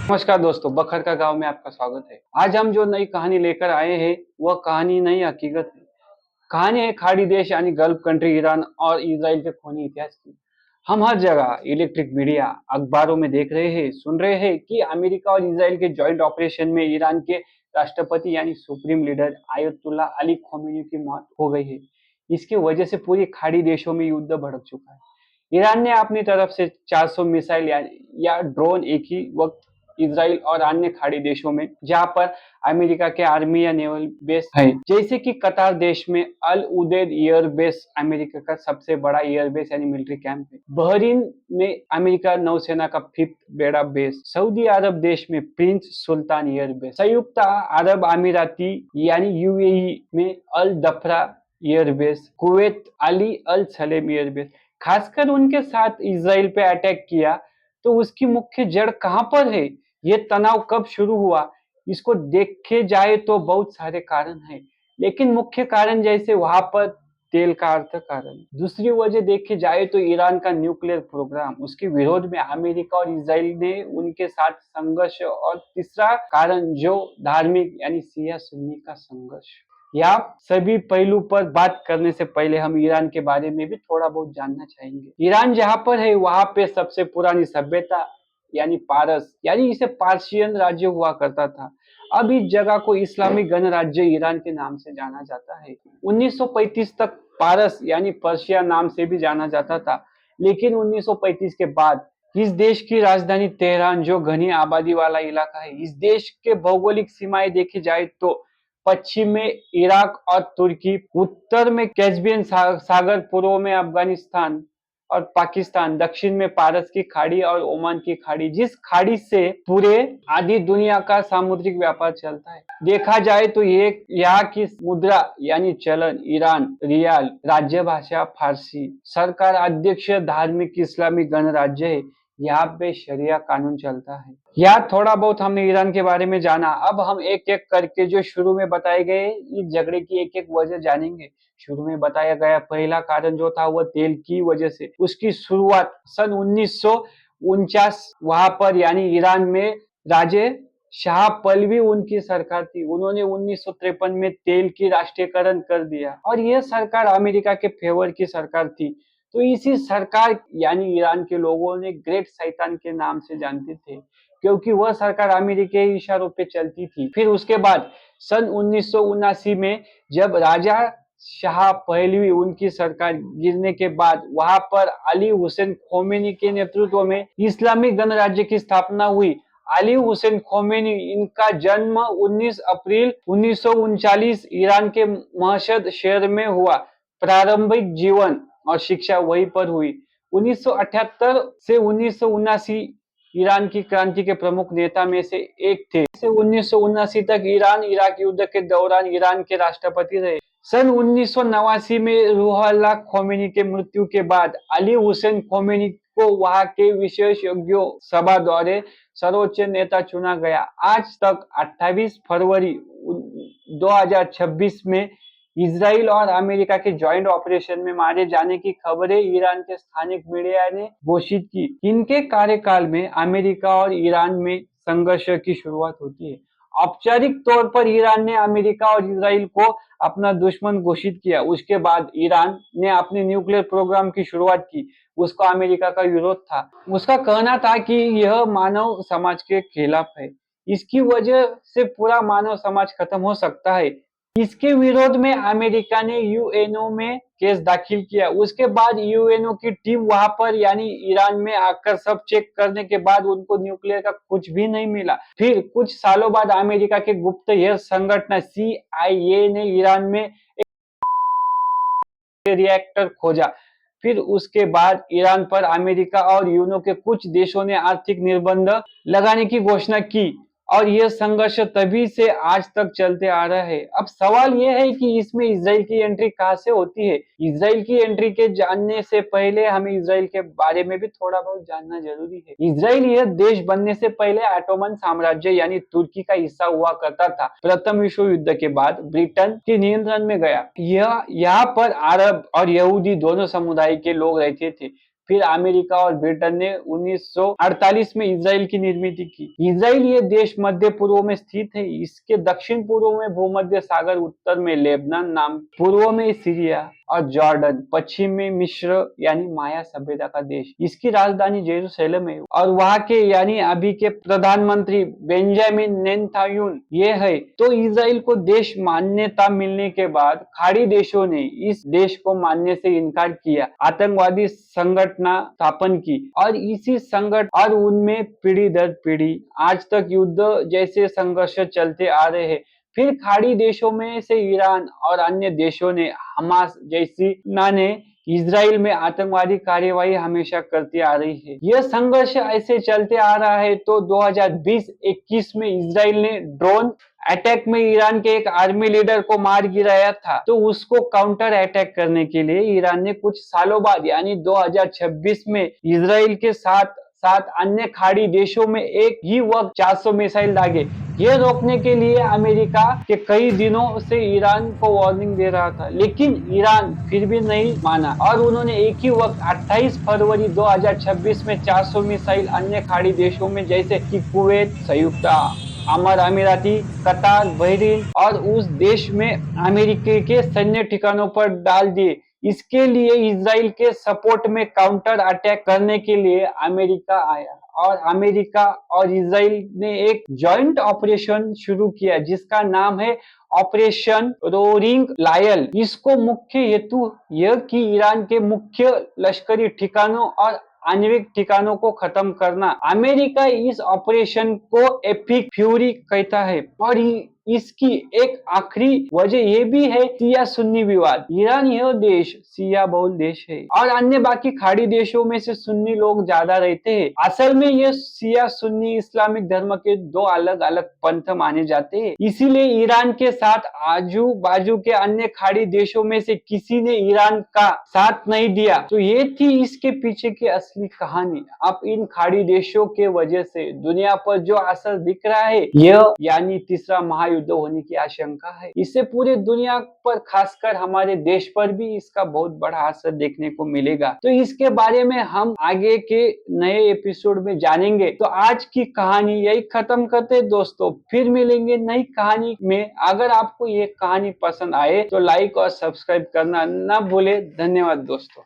नमस्कार दोस्तों, बखर का गांव में आपका स्वागत है। आज हम जो नई कहानी लेकर आए हैं वह कहानी नई हकीकत है। कहानी है खाड़ी देश यानी गल्फ कंट्री ईरान और इजराइल के खूनी इतिहास की। हम हर जगह इलेक्ट्रिक मीडिया, अखबारों में देख रहे हैं, सुन रहे हैं कि अमेरिका और इजराइल के जॉइंट ऑपरेशन में ईरान के राष्ट्रपति यानी supreme leader ayatollah Ali Khomeini की मौत हो गई है। इसकी वजह से पूरी खाड़ी देशों में युद्ध भड़क चुका है। ईरान ने अपनी तरफ से 400 मिसाइल या ड्रोन एक ही वक्त इसराइल और अन्य खाड़ी देशों में, जहां पर अमेरिका के आर्मी या नेवल बेस है, जैसे कि कतार देश में अल उदैद एयर बेस अमेरिका का सबसे बड़ा एयर बेस यानी मिलिट्री कैंप है। बहरीन में अमेरिका नौसेना का 5th बेड़ा बेस, सऊदी अरब देश में प्रिंस सुल्तान एयर बेस, संयुक्त अरब अमीराती यानी यूएई में अल दफरा एयर बेस, कुवैत अली अल सलेम एयर बेस। खासकर उनके साथ इसराइल पे अटैक किया तो उसकी मुख्य जड़ कहां पर है, ये तनाव कब शुरू हुआ, इसको देखे जाए तो बहुत सारे कारण हैं, लेकिन मुख्य कारण जैसे वहां पर तेल का अर्थ कारण। दूसरी वजह देखे जाए तो ईरान का न्यूक्लियर प्रोग्राम, उसके विरोध में अमेरिका और इसराइल ने उनके साथ संघर्ष, और तीसरा कारण जो धार्मिक यानी शिया सुन्नी का संघर्ष। या सभी पहलू पर बात करने से पहले हम ईरान के बारे में भी थोड़ा बहुत जानना चाहेंगे। ईरान जहां पर है वहां पे सबसे पुरानी सभ्यता यानी पारस यानी इसे पार्शियन राज्य हुआ करता था। अब इस जगह को इस्लामी गणराज्य ईरान के नाम से जाना जाता है। 1935 तक पारस यानी पर्शिया नाम से भी जाना जाता था, लेकिन 1935 के बाद इस देश की राजधानी तेहरान, जो घनी आबादी वाला इलाका है, इस देश के भौगोलिक सीमाएं देखी जाए तो पश्चिम में इराक और तुर्की, उत्तर में कैस्पियन सागर, पूर्व में अफगानिस्तान और पाकिस्तान, दक्षिण में पारस की खाड़ी और ओमान की खाड़ी, जिस खाड़ी से पूरे आधी दुनिया का सामुद्रिक व्यापार चलता है। देखा जाए तो ये यहाँ की मुद्रा यानी चलन ईरान रियाल, राज्य भाषा फारसी, सरकार अध्यक्ष धार्मिक इस्लामी गणराज्य है। यहाँ पे शरिया कानून चलता है। यार थोड़ा बहुत हमने ईरान के बारे में जाना, अब हम एक एक करके जो शुरू में बताए गए इस झगड़े की एक एक वजह जानेंगे। शुरू में बताया गया पहला कारण जो था वह तेल की वजह से। उसकी शुरुआत सन 1949 वहां पर यानी ईरान में राजे शाह पहलवी उनकी सरकार थी। उन्होंने 1953 में तेल की राष्ट्रीयकरण कर दिया, और यह सरकार अमेरिका के फेवर की सरकार थी। तो इसी सरकार यानी ईरान के लोगों ने ग्रेट शैतान के नाम से जानते थे, क्योंकि वह सरकार अमेरिकी इशारों पे चलती थी। फिर उसके बाद सन 1979 में जब राजा शाह पहलवी उनकी सरकार गिरने के बाद वहां पर अली हुसैन खोमेनी के नेतृत्व में इस्लामिक गणराज्य की स्थापना हुई। अली हुसैन खोमेनी, इनका जन्म 19 अप्रैल 1939 ईरान के मशहद शहर में हुआ। प्रारंभिक जीवन और शिक्षा वहीं पर हुई। 1978 से 1979 ईरान की क्रांति के प्रमुख नेता में से एक थे। से 1979 तक ईरान इराक युद्ध के दौरान ईरान के राष्ट्रपति रहे। सन 1989 में रूहुल्लाह खोमेनी के मृत्यु के बाद अली हुसैन खोमेनी को वहां के विशेषज्ञों सभा द्वारा सर्वोच्च नेता चुना गया। आज तक 28 फरवरी 2026 में इसराइल और अमेरिका के जॉइंट ऑपरेशन में मारे जाने की खबरें ईरान के स्थानिक मीडिया ने घोषित की। इनके कार्यकाल में अमेरिका और ईरान में संघर्ष की शुरुआत होती है। औपचारिक तौर पर ईरान ने अमेरिका और इसराइल को अपना दुश्मन घोषित किया। उसके बाद ईरान ने अपने न्यूक्लियर प्रोग्राम की शुरुआत की। उसको अमेरिका का विरोध था। उसका कहना था कि यह मानव समाज के खिलाफ है, इसकी वजह से पूरा मानव समाज खत्म हो सकता है। इसके विरोध में अमेरिका ने यूएनओ में केस दाखिल किया। उसके बाद यूएनओ की टीम वहां पर यानी ईरान में आकर सब चेक करने के बाद उनको न्यूक्लियर का कुछ भी नहीं मिला। फिर कुछ सालों बाद अमेरिका के गुप्तचर संगठन CIA ने ईरान में रिएक्टर खोजा। फिर उसके बाद ईरान पर अमेरिका और यूएनओ के कुछ देशों ने आर्थिक निर्बंध लगाने की घोषणा की, और यह संघर्ष तभी से आज तक चलते आ रहा है। अब सवाल यह है कि इसमें इजराइल की एंट्री कहां से होती है। इजराइल की एंट्री के जानने से पहले हमें इजराइल के बारे में भी थोड़ा बहुत जानना जरूरी है। इजराइल यह देश बनने से पहले ऑटोमन साम्राज्य यानी तुर्की का हिस्सा हुआ करता था। प्रथम विश्व युद्ध के बाद ब्रिटेन के नियंत्रण में गया। यहाँ पर अरब और यहूदी दोनों समुदाय के लोग रहते थे। फिर अमेरिका और ब्रिटेन ने 1948 में इसराइल की निर्मित की। इसराइल ये देश मध्य पूर्व में स्थित है। इसके दक्षिण पूर्व में भूमध्य सागर, उत्तर में लेबनान नाम, पूर्व में सीरिया और जॉर्डन, पश्चिम में मिस्र यानी माया सभ्यता का देश। इसकी राजधानी जेरूसलम है और वहां के यानी अभी के प्रधानमंत्री बेंजामिन नेतन्याहू ये है। तो इसराइल को देश मान्यता मिलने के बाद खाड़ी देशों ने इस देश को मानने से इनकार किया, आतंकवादी संगठन स्थापन की और इसी संगठन और उनमें पीढ़ी दर पीढ़ी आज तक युद्ध जैसे संघर्ष चलते आ रहे हैं। फिर खाड़ी देशों में से ईरान और अन्य देशों ने हमास जैसी ने इसराइल में आतंकवादी कार्यवाही हमेशा करती आ रही है। यह संघर्ष ऐसे चलते आ रहा है तो 2020-21 में इसराइल ने ड्रोन अटैक में ईरान के एक आर्मी लीडर को मार गिराया था। तो उसको काउंटर अटैक करने के लिए ईरान ने कुछ सालों बाद यानी 2026 में इसराइल के साथ अन्य खाड़ी देशों में एक ही वक्त 400 मिसाइल दागे। यह रोकने के लिए अमेरिका के कई दिनों से ईरान को वार्निंग दे रहा था, लेकिन ईरान फिर भी नहीं माना और उन्होंने एक ही वक्त 28 फरवरी 2026 में 400 मिसाइल अन्य खाड़ी देशों में जैसे कि कुवैत, संयुक्त अरब अमीराती, कतार, बहरीन और उस देश में अमेरिका के सैन्य ठिकानों पर डाल दिए। इसके लिए इसराइल के सपोर्ट में काउंटर अटैक करने के लिए अमेरिका आया और अमेरिका और इसराइल ने एक जॉइंट ऑपरेशन शुरू किया जिसका नाम है ऑपरेशन रोरिंग लायन। इसको मुख्य हेतु यह कि ईरान के मुख्य लश्करी ठिकानों और आणविक ठिकानों को खत्म करना। अमेरिका इस ऑपरेशन को एपिक फ्यूरी कहता है और इसकी एक आखिरी वजह यह भी है शिया सुन्नी विवाद। ईरान यह देश शिया बहुल देश है और अन्य बाकी खाड़ी देशों में से सुन्नी लोग ज्यादा रहते हैं। असल में यह शिया सुन्नी इस्लामिक धर्म के दो अलग अलग पंथ माने जाते हैं। इसीलिए ईरान के साथ आजू बाजू के अन्य खाड़ी देशों में से किसी ने ईरान का साथ नहीं दिया। तो ये थी इसके पीछे की असली कहानी। अब इन खाड़ी देशों के वजह से दुनिया पर जो असर दिख रहा है यह यानी तीसरा महायुद्ध होने की आशंका है। इससे पूरी दुनिया पर खासकर हमारे देश पर भी इसका बहुत बड़ा असर देखने को मिलेगा। तो इसके बारे में हम आगे के नए एपिसोड में जानेंगे। तो आज की कहानी यही खत्म करते हैं दोस्तों, फिर मिलेंगे नई कहानी में। अगर आपको ये कहानी पसंद आए तो लाइक और सब्सक्राइब करना ना भूले। धन्यवाद दोस्तों।